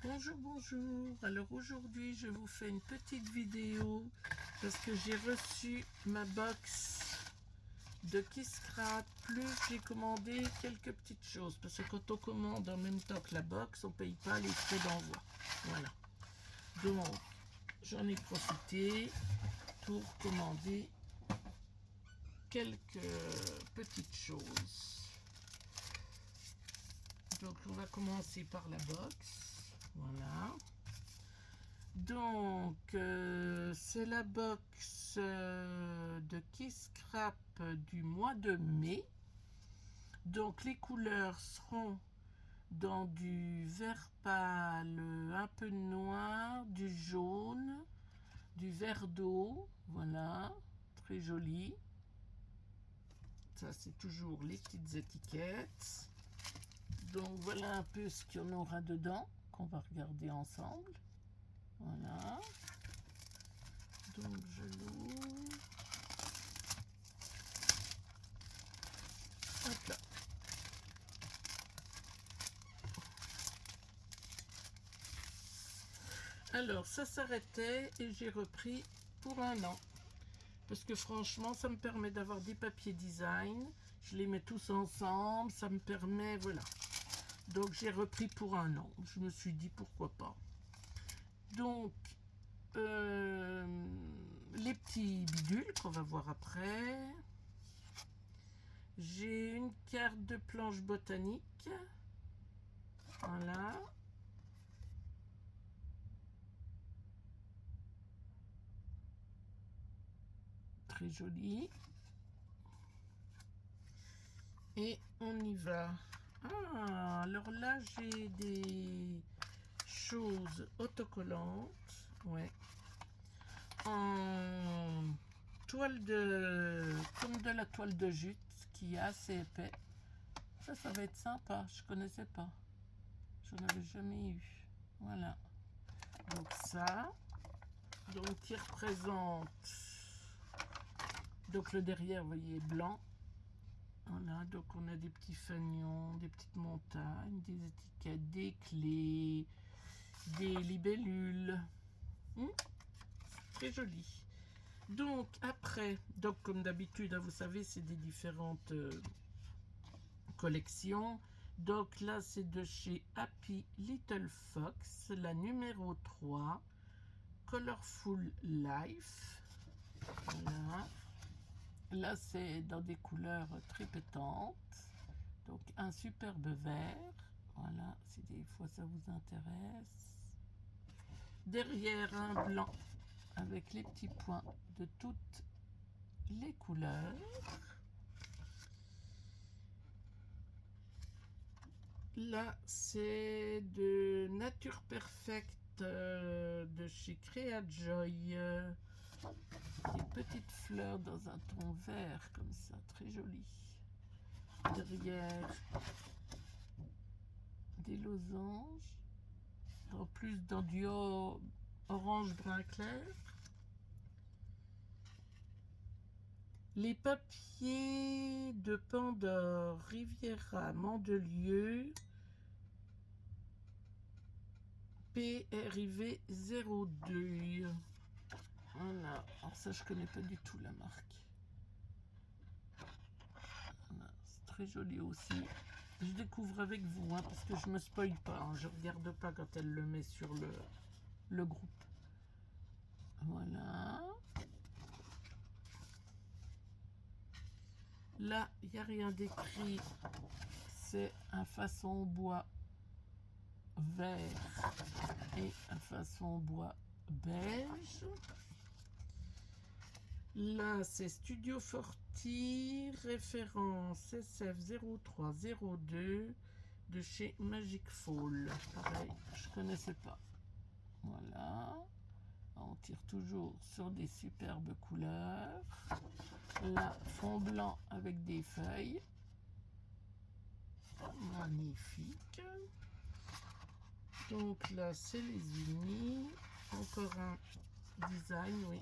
Bonjour, bonjour. Alors aujourd'hui, je vous fais une petite vidéo parce que j'ai reçu ma box de Kisscrap. Plus j'ai commandé quelques petites choses parce que quand on commande en même temps que la box, on ne paye pas les frais d'envoi. Voilà. Donc, j'en ai profité pour commander quelques petites choses. Donc, on va commencer par la box. Voilà. Donc, c'est la box de Kisscrap du mois de mai. Donc, les couleurs seront dans du vert pâle, un peu noir, du jaune, du vert d'eau. Voilà, très joli. Ça, c'est toujours les petites étiquettes. Donc, voilà un peu ce qu'il y en aura dedans, qu'on va regarder ensemble. Voilà. Donc je l'ouvre. Hop là. Alors ça s'arrêtait et j'ai repris pour un an. Parce que franchement, ça me permet d'avoir des papiers design. Je les mets tous ensemble. Ça me permet, voilà. Donc j'ai repris pour un an. Je me suis dit pourquoi pas. Donc les petits bidules qu'on va voir après. J'ai une carte de planche botanique. Voilà. Très joli. Et on y va. Ah, alors là, j'ai des choses autocollantes. Ouais. En toile de... comme de la toile de jute, qui est assez épais. Ça va être sympa. Je connaissais pas. Je n'avais jamais eu. Voilà. Donc ça. Donc qui représente... Donc le derrière, vous voyez, blanc. Voilà, donc on a des petits fanions, des petites montagnes, des étiquettes, des clés, des libellules. Très joli. Donc après, donc comme d'habitude, vous savez, c'est des différentes collections. Donc là, c'est de chez Happy Little Fox, la numéro 3, Colorful Life. Voilà. Là, c'est dans des couleurs très pétantes. Donc, un superbe vert. Voilà, si des fois ça vous intéresse. Derrière, un blanc avec les petits points de toutes les couleurs. Là, c'est de Nature Perfect de chez Crea Joy. Des petites fleurs dans un ton vert comme ça, très joli. Derrière, des losanges, en plus dans du orange brun clair. Les papiers de Pandore, Riviera, Mandelieu, PRIV 02. Voilà, alors ça je connais pas du tout la marque. Voilà, c'est très joli aussi. Je découvre avec vous, parce que je me spoil pas, je regarde pas quand elle le met sur le groupe. Voilà. Là, il n'y a rien d'écrit. C'est un façon bois vert et un façon bois beige. Là, c'est Studio Forti, référence SF0302 de chez Magic Fall. Pareil, je connaissais pas. Voilà. On tire toujours sur des superbes couleurs. Là, fond blanc avec des feuilles. Magnifique. Donc là, c'est les unis. Encore un design, oui.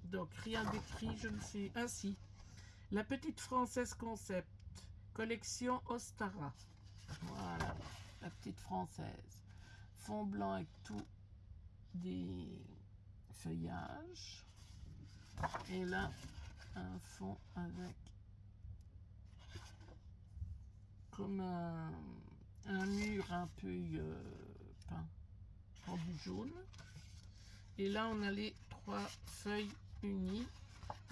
Donc, rien d'écrit, je ne sais... Ah si, la petite française concept. Collection Ostara. Voilà, la petite française. fond blanc avec tout des feuillages. Et là, un fond avec comme un mur un peu peint en du jaune. Et là, on a les 3 feuilles unies.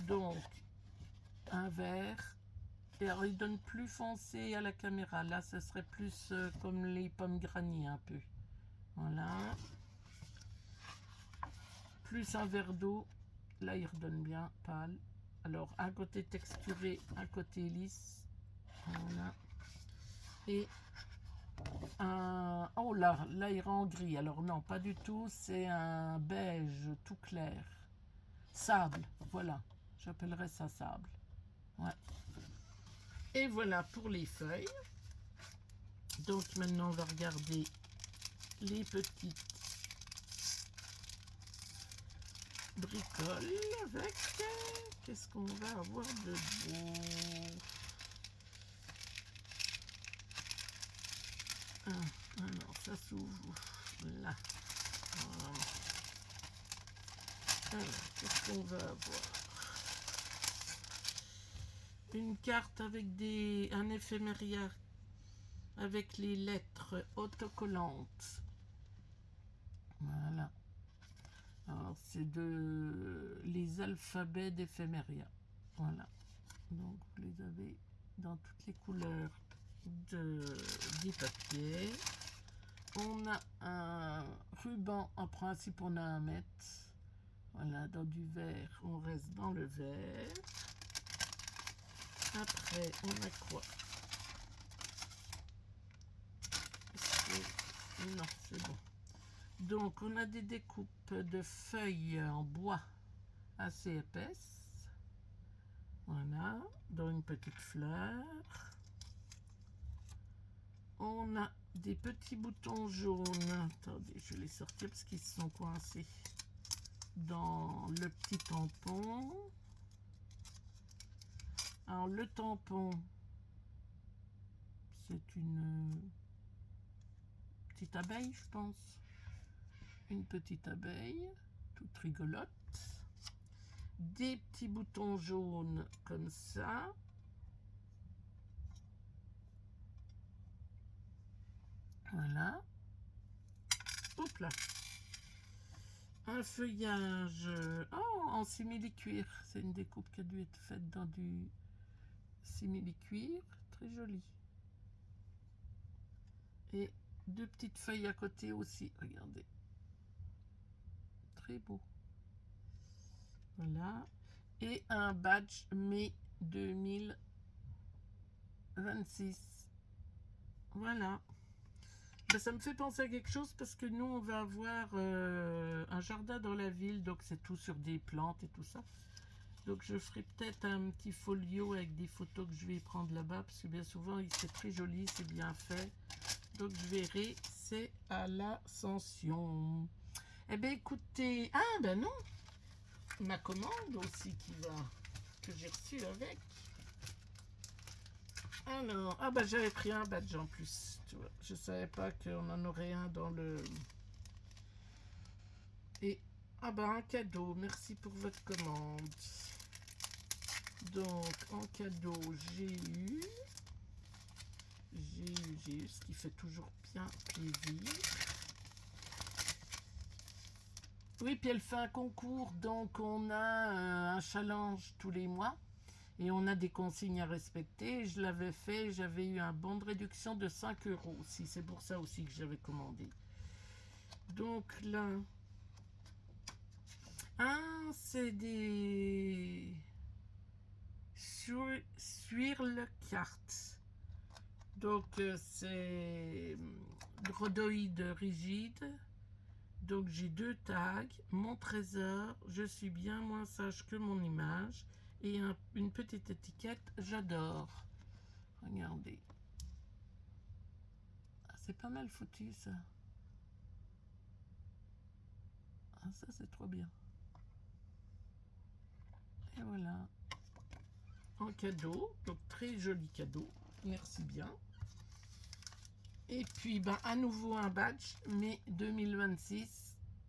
Donc, un vert. Et alors, il donne plus foncé à la caméra. Là, ce serait plus comme les pommes granny un peu. Voilà. Plus un verre d'eau. Là, il redonne bien pâle. Alors, un côté texturé, un côté lisse. Voilà. Et un... Oh là, là, il rend gris. Alors, non, pas du tout. C'est un beige tout clair. Sable, voilà. J'appellerais ça sable. Ouais. Et voilà pour les feuilles. Donc, maintenant, on va regarder les petites bricoles avec... Qu'est-ce qu'on va avoir de beau? Alors, ça s'ouvre là. Voilà. Alors, qu'est-ce qu'on va avoir? Une carte avec un éphéméria avec les lettres autocollantes. Voilà. Alors, c'est les alphabets d'éphéméria. Voilà. Donc, vous les avez dans toutes les couleurs du papier. On a un ruban, en principe, on a 1 mètre. Voilà, dans du vert, on reste dans le vert. Après, on a quoi? Non, c'est bon. Donc, on a des découpes de feuilles en bois assez épaisses. Voilà, dans une petite fleur. On a des petits boutons jaunes. Attendez, je vais les sortir parce qu'ils sont coincés dans le petit tampon. Alors, le tampon, c'est une petite abeille, je pense. Une petite abeille, toute rigolote. Des petits boutons jaunes comme ça. Voilà. Hop là. Un feuillage en simili-cuir. C'est une découpe qui a dû être faite dans du simili-cuir. Très joli. Et 2 petites feuilles à côté aussi. Regardez. Très beau. Voilà. Et un badge mai 2026. Voilà. Ben, ça me fait penser à quelque chose parce que nous, on va avoir un jardin dans la ville. Donc, c'est tout sur des plantes et tout ça. Donc, je ferai peut-être un petit folio avec des photos que je vais prendre là-bas. Parce que bien souvent, c'est très joli, c'est bien fait. Donc, je verrai. C'est à l'Ascension. Eh bien, écoutez... Ah, ben non. Ma commande aussi que j'ai reçue avec. Alors, ah bah j'avais pris un badge en plus. Tu vois, je savais pas qu'on en aurait un dans le... Et, ah bah un cadeau. Merci pour votre commande. Donc, en cadeau, j'ai eu, ce qui fait toujours bien plaisir. Oui, puis elle fait un concours, donc on a un challenge tous les mois et on a des consignes à respecter. Je l'avais fait, j'avais eu un bon de réduction de 5 € aussi. C'est pour ça aussi que j'avais commandé. Donc là, c'est des swirl cartes. Donc c'est rhodoïde rigide. Donc j'ai 2 tags, mon trésor, je suis bien moins sage que mon image, et une petite étiquette, j'adore. Regardez. Ah, c'est pas mal foutu ça. Ah, ça c'est trop bien. Et voilà. En cadeau, donc très joli cadeau. Merci bien. Et puis, ben, à nouveau un badge, mais 2026.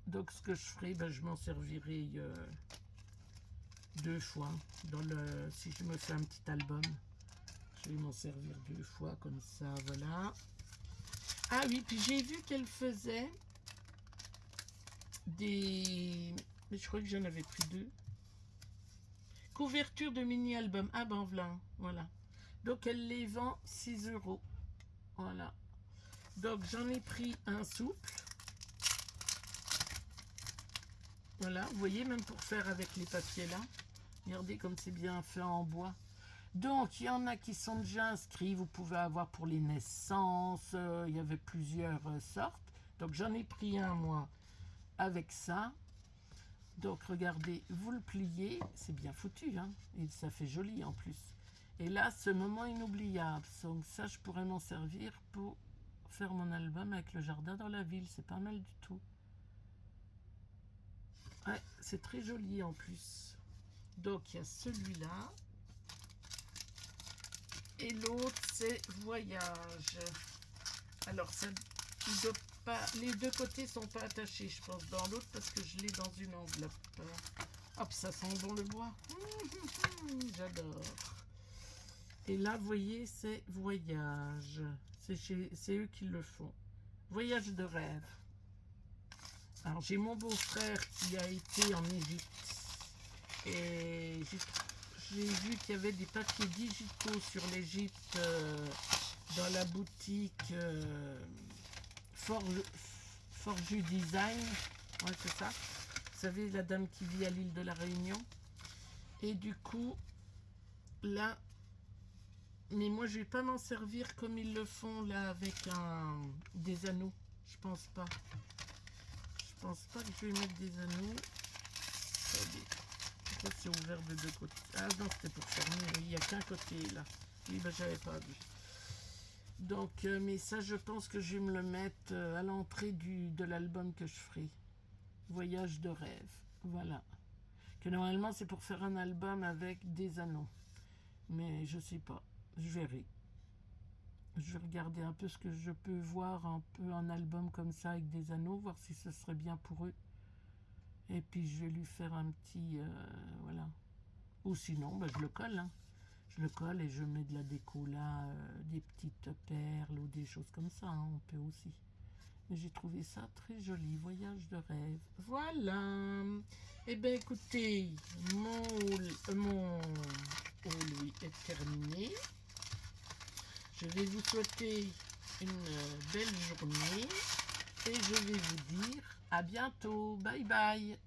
Donc, ce que je ferai, ben, je m'en servirai 2 fois. Si je me fais un petit album, je vais m'en servir 2 fois, comme ça, voilà. Ah oui, puis j'ai vu qu'elle faisait des... Mais je crois que j'en avais pris 2. Couverture de mini-album. Ah ben voilà. Donc, elle les vend 6 €. Voilà. Donc, j'en ai pris un souple. Voilà, vous voyez, même pour faire avec les papiers là. Regardez comme c'est bien fait en bois. Donc, il y en a qui sont déjà inscrits. Vous pouvez avoir pour les naissances. Il y avait plusieurs sortes. Donc, j'en ai pris un, moi, avec ça. Donc, regardez, vous le pliez. C'est bien foutu, hein. Et ça fait joli en plus. Et là, ce moment inoubliable. Donc, ça, je pourrais m'en servir pour faire mon album avec le jardin dans la ville. C'est pas mal du tout. Ouais, c'est très joli en plus. Donc, il y a celui-là. Et l'autre, c'est voyage. Alors, ça, les 2 côtés sont pas attachés, je pense, dans l'autre, parce que je l'ai dans une enveloppe. Hop, ça sent bon le bois. J'adore. Et là, vous voyez, c'est voyage. C'est eux qui le font. Voyage de rêve. Alors, j'ai mon beau-frère qui a été en Égypte. Et j'ai vu qu'il y avait des papiers digitaux sur l'Égypte dans la boutique Forju Design. Ouais, c'est ça. Vous savez, la dame qui vit à l'île de la Réunion. Et du coup, là, mais moi, je vais pas m'en servir comme ils le font là avec des anneaux. Je pense pas. Je pense pas que je vais mettre des anneaux. Attendez. Pourquoi c'est ouvert de 2 côtés? Ah non, c'était pour fermer. Il n'y a qu'un côté là. Oui, ben j'avais pas vu. Donc, mais ça, je pense que je vais me le mettre à l'entrée de l'album que je ferai. Voyage de rêve. Voilà. Que normalement, c'est pour faire un album avec des anneaux. Mais je sais pas. Je verrai. Je vais regarder un peu ce que je peux voir un peu en album comme ça avec des anneaux, voir si ce serait bien pour eux. Et puis je vais lui faire un petit... voilà. Ou sinon, ben, je le colle. Hein. Je le colle et je mets de la déco là, des petites perles ou des choses comme ça. Hein, on peut aussi. Mais j'ai trouvé ça très joli. Voyage de rêve. Voilà. Eh bien, écoutez, mon haul, oui, est terminé. Je vais vous souhaiter une belle journée et je vais vous dire à bientôt. Bye bye.